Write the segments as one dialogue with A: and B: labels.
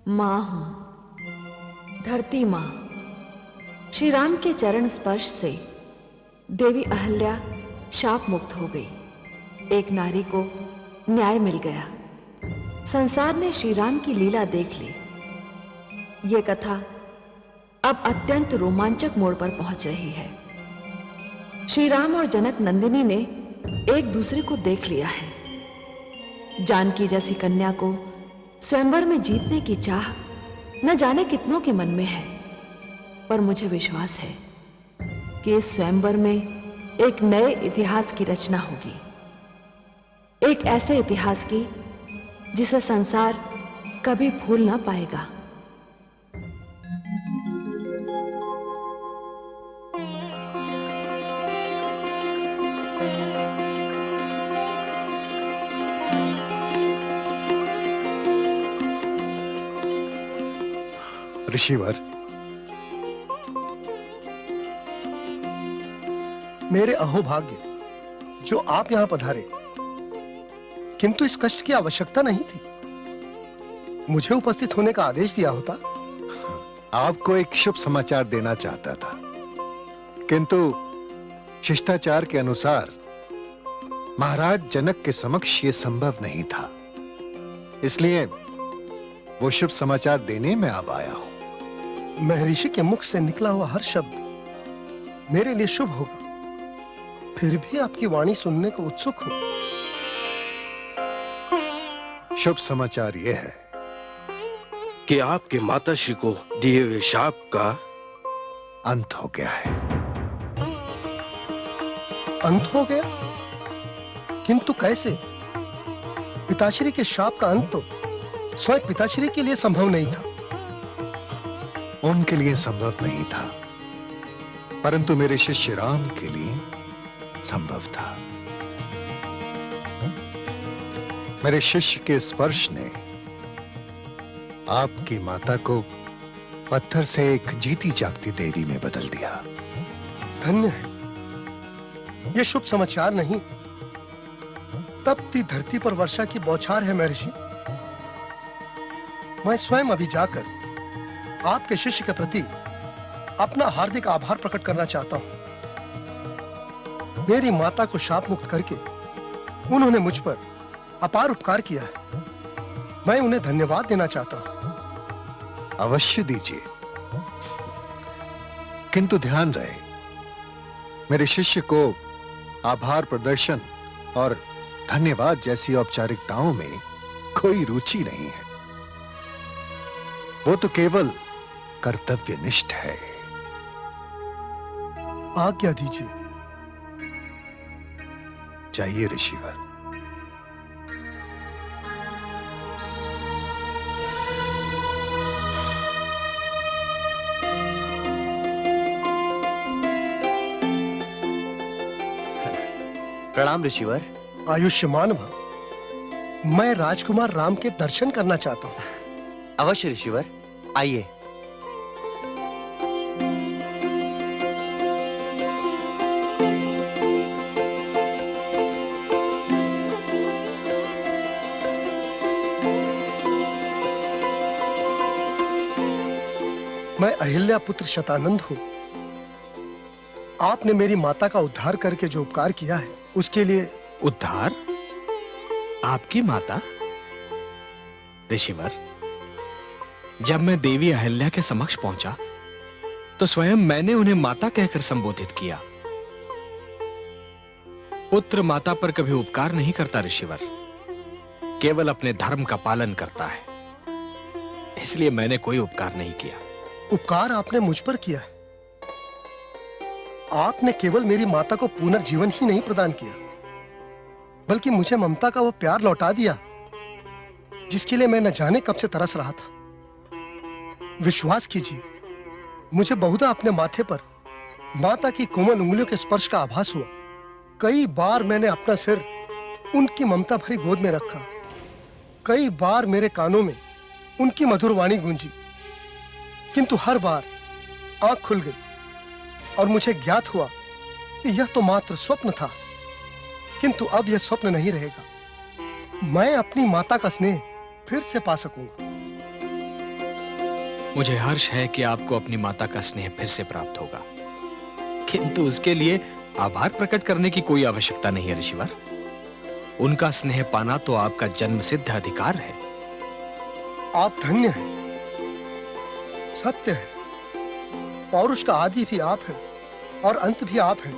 A: माँ हूं, धरती माँ। श्री राम के चरण स्पर्श से देवी अहल्या शाप मुक्त हो गई। एक नारी को न्याय मिल गया। संसार ने श्री राम की लीला देख ली। यह कथा अब अत्यंत रोमांचक मोड़ पर पहुंच रही है। श्री राम और जनक नंदिनी ने एक दूसरे को देख लिया है। जानकी जैसी कन्या को स्वयंवर में जीतने की चाह न जाने कितनों के मन में है, पर मुझे विश्वास है कि इस स्वयंवर में एक नए इतिहास की रचना होगी। एक ऐसे इतिहास की जिसे संसार कभी भूल ना पाएगा।
B: ऋषिवर, मेरे अहोभाग्य जो आप यहां पधारे, किंतु इस कष्ट की आवश्यकता नहीं थी। मुझे उपस्थित होने का आदेश दिया होता।
C: आपको एक शुभ समाचार देना चाहता था, किंतु शिष्टाचार के अनुसार महाराज जनक के समक्ष यह संभव नहीं था, इसलिए वो शुभ समाचार देने में अब आया हूं।
B: महर्षि के मुख से निकला हुआ हर शब्द मेरे लिए शुभ होगा, फिर भी आपकी वाणी सुनने को उत्सुक हूं।
C: शुभ समाचार यह है
D: कि आपके माताश्री को दिए हुए शाप का
C: अंत हो गया है।
B: अंत हो गया? किंतु कैसे? पिताश्री के शाप का अंत तो स्वयं पिताश्री के लिए संभव नहीं था।
C: उनके लिए संभव नहीं था, परंतु मेरे शिष्य राम के लिए संभव था। मेरे शिष्य के स्पर्श ने आपकी माता को पत्थर से एक जीती जागती देवी में बदल दिया।
B: धन्य है। यह शुभ समाचार नहीं, तपती धरती पर वर्षा की बौछार है महर्षि। मैं स्वयं अभी जाकर आपके शिष्य के प्रति अपना हार्दिक आभार प्रकट करना चाहता हूं। मेरी माता को शाप मुक्त करके उन्होंने मुझ पर अपार उपकार किया है। मैं उन्हें धन्यवाद देना चाहता हूं।
C: अवश्य दीजिए, किंतु ध्यान रहे, मेरे शिष्य को आभार प्रदर्शन और धन्यवाद जैसी औपचारिकताओं में कोई रुचि नहीं है। वो तो केवल कर्तव्यनिष्ठ है।
B: आज्ञा दीजिए।
C: जाइए ऋषिवर।
E: प्रणाम ऋषिवर।
B: आयुष्मान भव। मैं राजकुमार राम के दर्शन करना चाहता हूं।
E: अवश्य ऋषिवर, आइए।
B: मैं अहिल्या पुत्र शतानंद हूं। आपने मेरी माता का उद्धार करके जो उपकार किया है, उसके लिए।
F: उद्धार? आपकी माता? ऋषिवर, जब मैं देवी अहिल्या के समक्ष पहुंचा तो स्वयं मैंने उन्हें माता कहकर संबोधित किया। पुत्र माता पर कभी उपकार नहीं करता ऋषिवर, केवल अपने धर्म का पालन करता है। इसलिए मैंने कोई उपकार नहीं किया।
B: उपकार आपने मुझ पर किया है। आपने केवल मेरी माता को पुनर्जीवन ही नहीं प्रदान किया, बल्कि मुझे ममता का वो प्यार लौटा दिया जिसके लिए मैं न जाने कब से तरस रहा था। विश्वास कीजिए, मुझे बहुधा अपने माथे पर माता की कोमल उंगलियों के स्पर्श का आभास हुआ। कई बार मैंने अपना सिर उनकी ममता भरी गोद में रखा। कई बार मेरे कानों में उनकी मधुर वाणी गूंजी, किंतु हर बार आंख खुल गई और मुझे ज्ञात हुआ कि यह तो मात्र स्वप्न था। किंतु अब यह स्वप्न नहीं रहेगा। मैं अपनी माता का स्नेह फिर से पा सकूंगा।
F: मुझे हर्ष है कि आपको अपनी माता का स्नेह फिर से प्राप्त होगा, किंतु उसके लिए आभार प्रकट करने की कोई आवश्यकता नहीं है ऋषिवर। उनका स्नेह पाना तो आपका जन्म सिद्ध अधिकार है।
B: आप धन्य हैं, सत्य है। पौरुष का आदि भी आप हैं और अंत भी आप हैं।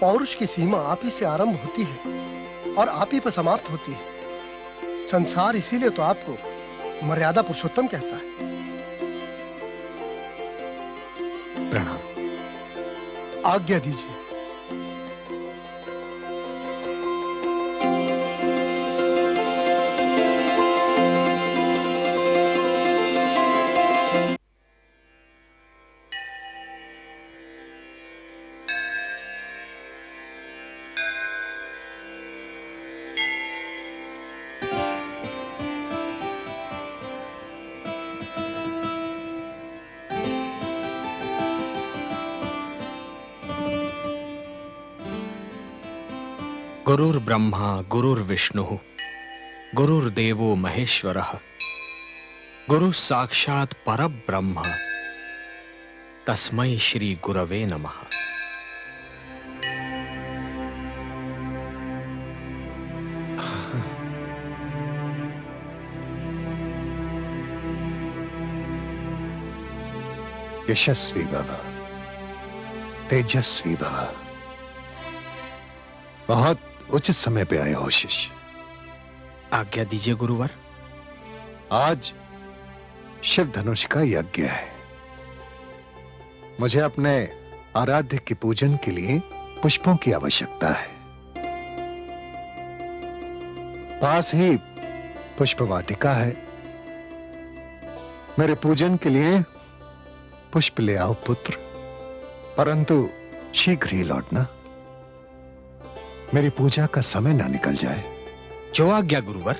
B: पौरुष की सीमा आप ही से आरंभ होती है और आप ही पर समाप्त होती है। संसार इसीलिए तो आपको मर्यादा पुरुषोत्तम कहता है।
F: प्रणाम।
B: आज्ञा दीजिए।
F: गुरुर्ब्रह्मा गुरुर्विष्णु गुरुर्देवो महेश्वरः गुरु साक्षात् परब्रह्म तस्मै श्री गुरवे नमः।
C: यशस्वी भव, तेजस्वी भव। बहुत उचित समय पे आए हो शिष्य।
F: आज्ञा दीजिए गुरुवर।
C: आज शिव धनुष का यज्ञ है। मुझे अपने आराध्य के पूजन के लिए पुष्पों की आवश्यकता है। पास ही पुष्प वाटिका है। मेरे पूजन के लिए पुष्प ले आओ पुत्र, परंतु शीघ्र ही लौटना, मेरी पूजा का समय ना निकल जाए।
F: जो आज्ञा गुरुवर।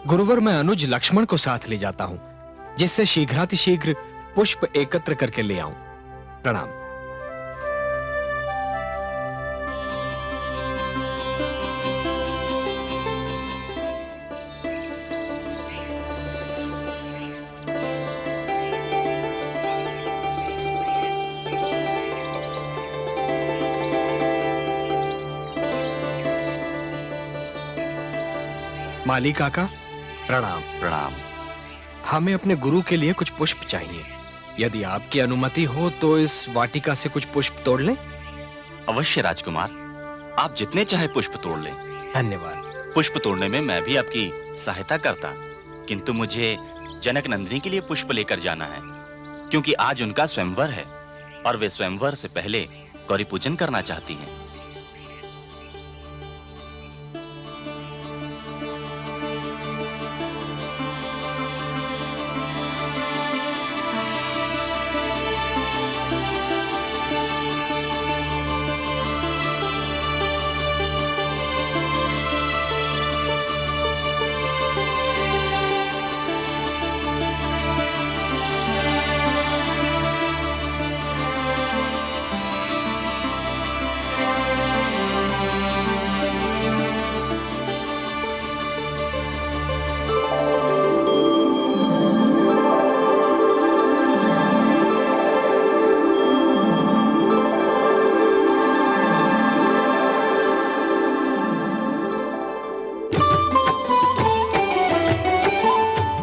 F: गुरुवर, मैं अनुज लक्ष्मण को साथ ले जाता हूं, जिससे शीघ्रातिशीघ्र पुष्प एकत्र करके ले आऊं। प्रणाम। माली काका, प्रणाम।
G: प्रणाम।
F: हमें अपने गुरु के लिए कुछ पुष्प चाहिए। यदि आपकी अनुमति हो तो इस वाटिका से कुछ पुष्प तोड़ लें।
G: अवश्य राजकुमार, आप जितने चाहे पुष्प तोड़ लें।
F: धन्यवाद।
G: पुष्प तोड़ने में मैं भी आपकी सहायता करता, किंतु मुझे जनक नंदिनी के लिए पुष्प लेकर जाना है, क्योंकि आज उनका स्वयंवर है और वे स्वयंवर से पहले गौरी पूजन करना चाहती हैं।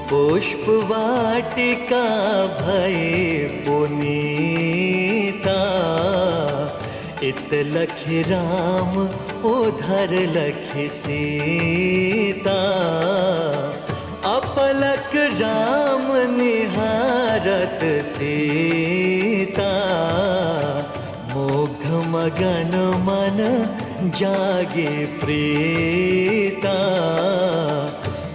H: पुष्प वाटिका भये पुनीता, इत लखि राम उधर लखि सीता। अपलक राम निहारत सीता, मुग्ध मगन मन जागे प्रीता।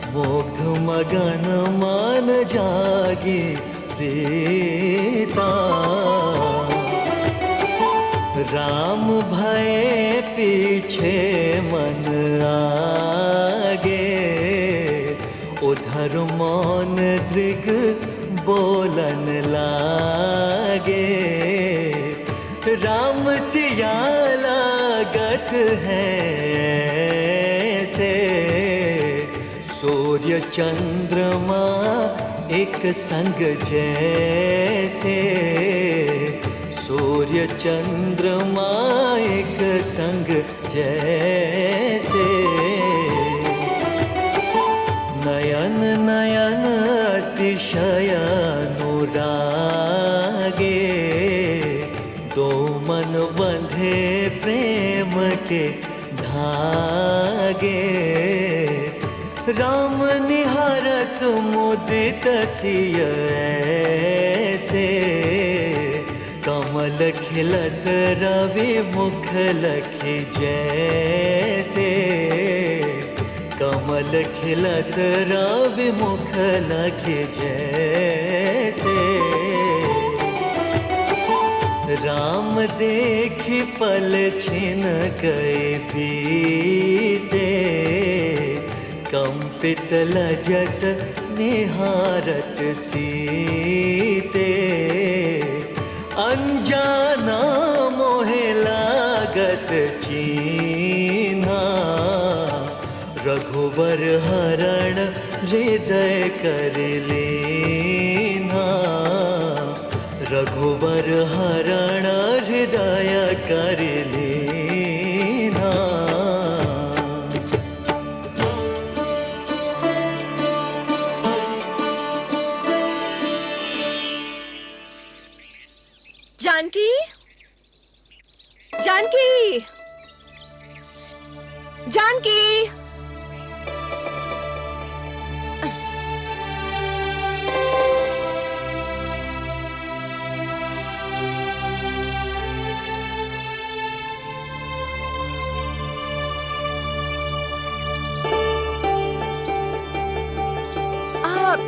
H: मुग्ध मगन मन जागे प्रीता। राम भय पीछे मन आगे, उधर मौन दृग बोलन लागे। राम सिया लागत है से, सूर्य चंद्रमा एक संग जैसे, सूर्य चंद्रमा एक संग जैसे। नयन नयन अतिशय अनुरागे, दो मन बंधे प्रेम के धागे। राम निहारत मुदित सिय ऐसे, कमल खिलत रवि मुख लखी जैसे। कमल खिलत रवि मुख लखी जैसे। राम देखी पल छिन गए बीते, कंपित लजत निहारत सीते। अनजाना मोहे लागत चीन्हा, रघुवर हरण हृदय कर लीन्हा। रघुवर हरण हृदय कर लीन्हा।
A: जानकी, जानकी, जानकी। आप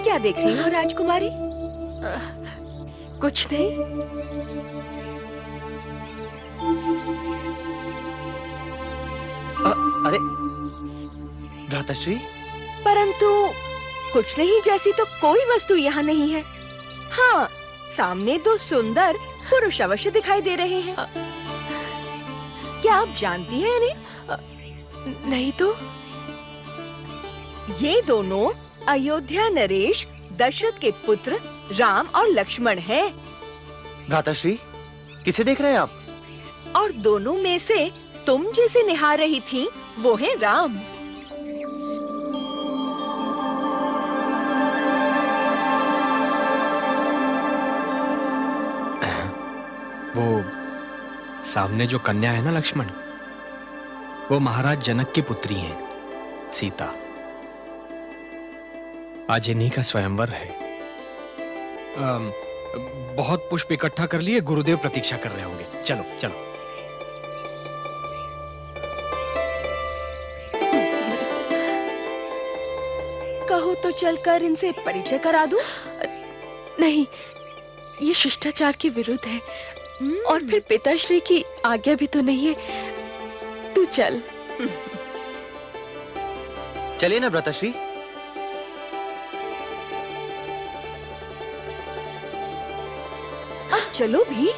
A: क्या देख रही हो राजकुमारी? कुछ नहीं।
E: अरे भ्राताश्री,
A: परंतु कुछ नहीं जैसी तो कोई वस्तु यहाँ नहीं है। हाँ, सामने दो सुंदर पुरुष अवश्य दिखाई दे रहे हैं। क्या आप जानती हैं इन्हें? नहीं तो। ये दोनों अयोध्या नरेश दशरथ के पुत्र राम और लक्ष्मण हैं।
E: भ्राताश्री, किसे देख रहे हैं आप?
A: और दोनों में से तुम जिसे निहार रही थी वो है राम।
F: वो सामने जो कन्या है ना लक्ष्मण, वो महाराज जनक की पुत्री है सीता। आज इन्हीं का स्वयंवर है। बहुत पुष्प इकट्ठा कर लिए, गुरुदेव प्रतीक्षा कर रहे होंगे। चलो चलो।
A: कहो तो चलकर इनसे परिचय करा दूं?
I: नहीं, ये शिष्टाचार के विरुद्ध है और फिर पिताश्री की आज्ञा भी तो नहीं है। तू चल।
E: चलिए ना भ्राताश्री।
A: अब चलो भी।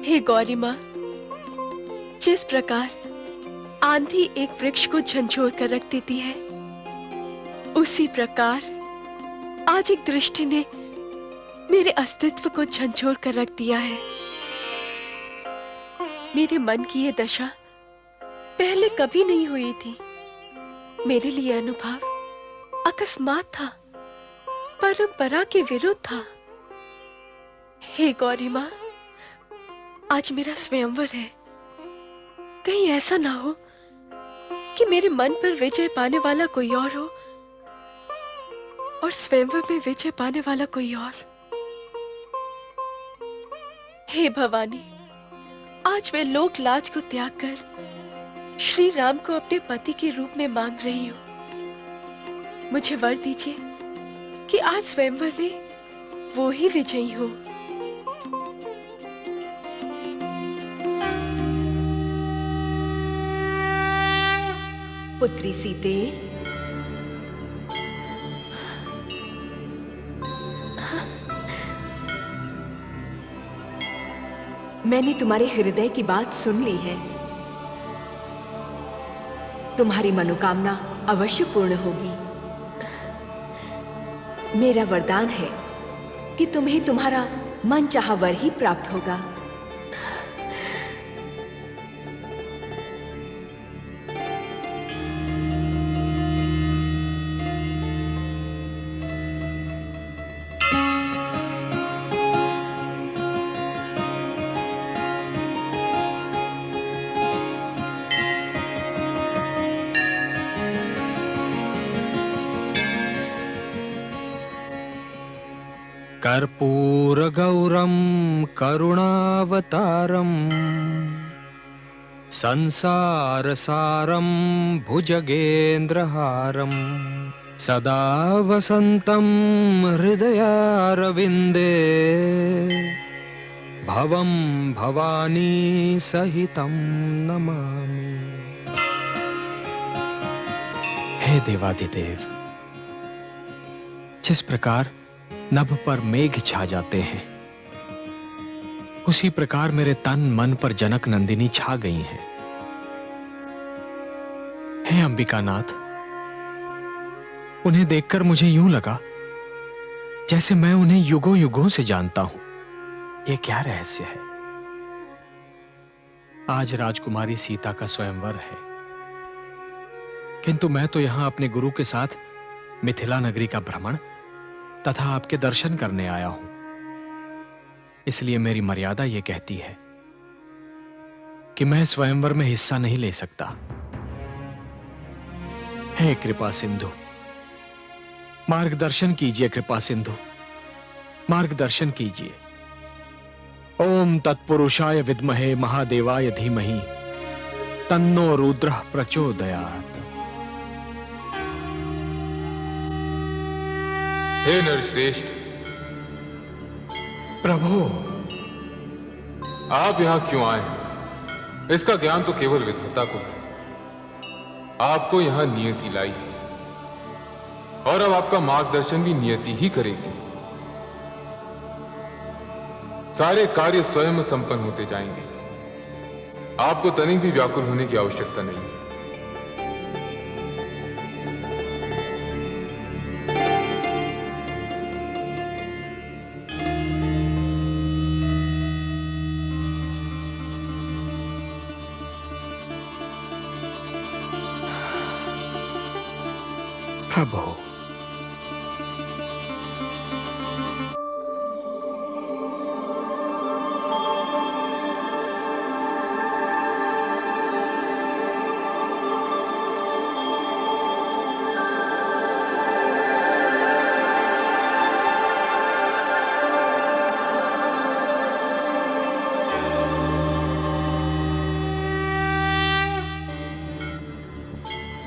I: हे गौरी माँ, जिस प्रकार आंधी एक वृक्ष को झंझोर कर रख देती है, उसी प्रकार आज एक दृष्टि ने मेरे अस्तित्व को झंझोर कर रख दिया है। मेरे मन की ये दशा पहले कभी नहीं हुई थी। मेरे लिए अनुभव अकस्मात था, परंपरा के विरुद्ध था। हे गौरी माँ, आज मेरा स्वयंवर है। कहीं ऐसा ना हो कि मेरे मन पर विजय पाने वाला कोई और हो और स्वयंवर में विजय पाने वाला कोई और। हे भवानी, आज मैं लोक लाज को त्याग कर श्री राम को अपने पति के रूप में मांग रही हूं। मुझे वर दीजिए कि आज स्वयंवर में वो ही विजयी हो।
A: पुत्री सीते, मैंने तुम्हारे हृदय की बात सुन ली है। तुम्हारी मनोकामना अवश्य पूर्ण होगी। मेरा वरदान है कि तुम्हें तुम्हारा मनचाहा वर ही प्राप्त होगा।
F: कर्पूरगौरं करुणावतारं संसारसारं भुजगेन्द्रहारं सदा वसन्तं हृदयारविन्दे भवं भवानी सहितं नमामि। हे देवादिदेव, जिस प्रकार नभ पर मेघ छा जाते हैं, उसी प्रकार मेरे तन मन पर जनक नंदिनी छा गई हैं। हे अंबिकानाथ, उन्हें देखकर मुझे यूं लगा जैसे मैं उन्हें युगों युगों से जानता हूं। यह क्या रहस्य है? आज राजकुमारी सीता का स्वयंवर है, किंतु मैं तो यहां अपने गुरु के साथ मिथिला नगरी का भ्रमण तथा आपके दर्शन करने आया हूं। इसलिए मेरी मर्यादा यह कहती है कि मैं स्वयंवर में हिस्सा नहीं ले सकता। हे कृपा सिंधु, मार्गदर्शन कीजिए। कृपा सिंधु, मार्गदर्शन कीजिए। ओम तत्पुरुषाय विद्महे महादेवाय धीमहि तन्नो रुद्रः प्रचोदयात्।
J: हे नरश्रेष्ठ,
F: प्रभु,
J: आप यहां क्यों आए हैं? इसका ज्ञान तो केवल विधाता को है। आपको यहां नियति लाई है और अब आपका मार्गदर्शन भी नियति ही करेगी। सारे कार्य स्वयं संपन्न होते जाएंगे। आपको तनिक भी व्याकुल होने की आवश्यकता नहीं है।
F: प्रभु,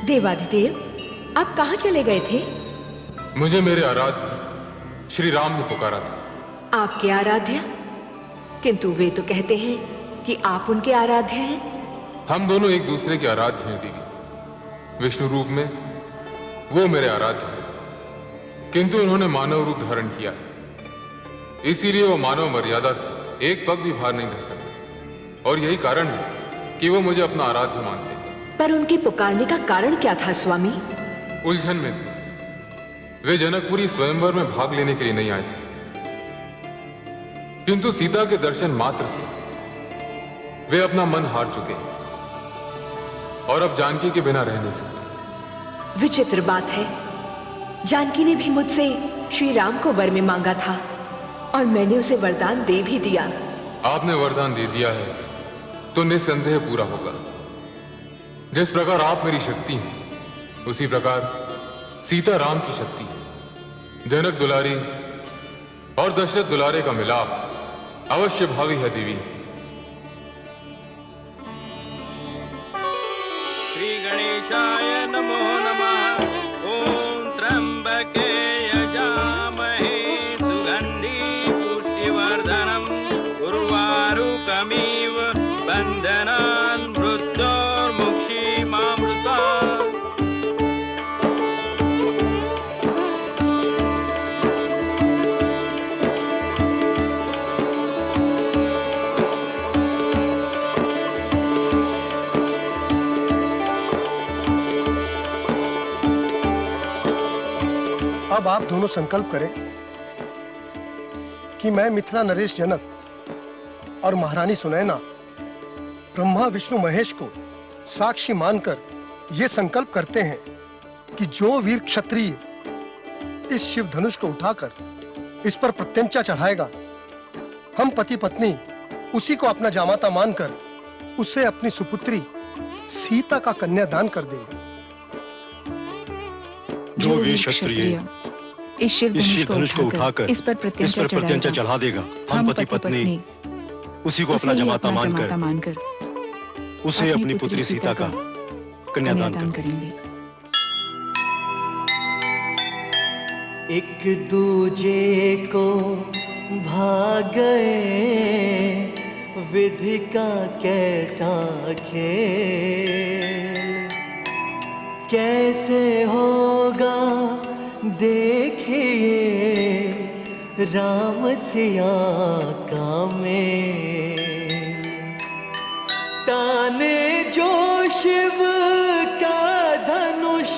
A: देवाधिदेव, आप कहां चले गए थे?
J: मुझे मेरे आराध्य श्री राम ने पुकारा था।
A: आपके आराध्य? किंतु वे तो कहते हैं कि आप उनके आराध्य हैं।
J: हम दोनों एक दूसरे के आराध्य हैं देवी। विष्णु रूप में वो मेरे आराध्य हैं, किंतु उन्होंने मानव रूप धारण किया है। इसीलिए वो मानव मर्यादा से एक पग भी भार नहीं धर सकते, और यही कारण है कि वो मुझे अपना आराध्य मानते हैं।
A: पर उनके पुकारने का कारण क्या था स्वामी?
J: उलझन में थे। वे जनकपुरी स्वयंवर में भाग लेने के लिए नहीं आए थे, किंतु सीता के दर्शन मात्र से वे अपना मन हार चुके हैं और अब जानकी के बिना रह नहीं सकते।
A: विचित्र बात है, जानकी ने भी मुझसे श्री राम को वर में मांगा था और मैंने उसे वरदान दे भी दिया।
J: आपने वरदान दे दिया है तो निस्संदेह पूरा होगा। जिस प्रकार आप मेरी शक्ति हैं, उसी प्रकार सीता राम की शक्ति है। जनक दुलारी और दशरथ दुलारे का मिलाप अवश्य भावी है देवी।
D: श्री गणेशाय नमो नमः। ओम त्र्यंबके यजामहे सुगंधि पुष्टिवर्धनम् उर्वारुकमिव बन्धनान् मृत्योर्मुक्षीमामृता।
B: अब आप दोनों संकल्प करें कि मैं मिथिला नरेश जनक और महारानी सुनैना ब्रह्मा विष्णु महेश को साक्षी मानकर यह संकल्प करते हैं कि जो वीर क्षत्रिय इस शिव धनुष को उठाकर इस पर प्रत्यंचा चढ़ाएगा, हम पति पत्नी उसी को अपना जामाता मानकर उसे अपनी सुपुत्री सीता का कन्यादान कर देंगे।
K: जो वीर क्षत्रिय इस शिव धनुष को उठाकर इस पर प्रत्यंचा चढ़ा देगा, हम पति पत्नी उसी को अपना जमाता मानकर उसे अपनी पुत्री सीता का कन्यादान करेंगे।
H: एक दूजे को भाग गए, विधि का कैसा खेल, कैसे होगा देखिए राम सिया का मेल। ताने जो शिव का धनुष,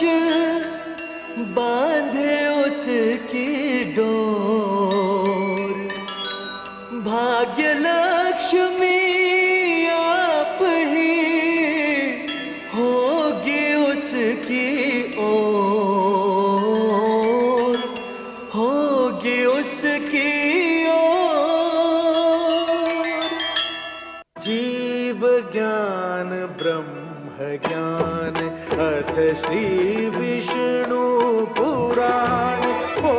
H: बांधे उसकी डोर, भाग्य लक्ष्मी आप ही होगी उसकी ओर, होगी उसकी ओर। जीव ज्ञान ब्रह्म ज्ञान अथ श्री विष्णु पुराण हो